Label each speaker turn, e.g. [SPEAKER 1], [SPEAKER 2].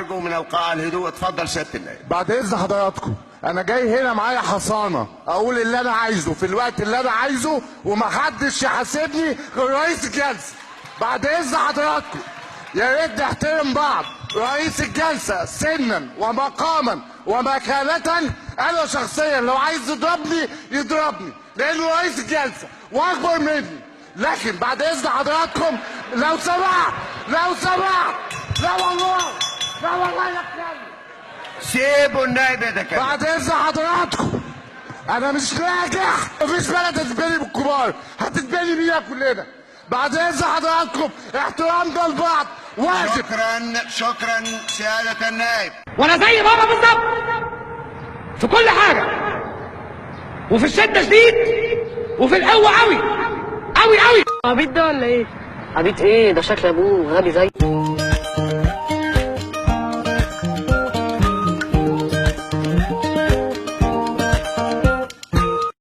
[SPEAKER 1] ارجو من القاء الهدوء. اتفضل سياده النائب.
[SPEAKER 2] بعد اذن حضراتكم، انا جاي هنا معايا حصانه اقول اللي انا عايزه في الوقت اللي انا عايزه، ومحدش يحاسبني غير رئيس الجلسه. بعد اذن حضراتكم يا ريت نحترم بعض. رئيس الجلسه سنا ومقاما ومكانه، انا شخصيا لو عايز يضربني يضربني لانه رئيس الجلسه واكبر مني. لكن بعد اذن حضراتكم لو سمحت لا والله يتكلم.
[SPEAKER 1] سيبوا النائب يتكلم.
[SPEAKER 2] بعد اذن حضراتكم انا مش ناجح، مفيش بلد هتتبني بالكبار، هتتبني بينا كلنا. بعد اذن حضراتكم احترامنا لبعض واجب.
[SPEAKER 1] شكرا سياده النائب.
[SPEAKER 3] وانا زي بابا بالظبط في كل حاجه، وفي الشده شديد وفي القوه قوي قوي قوي.
[SPEAKER 4] عبيط ده ولا ايه؟ عبيط ايه ده؟ شكل ابوه غبي زي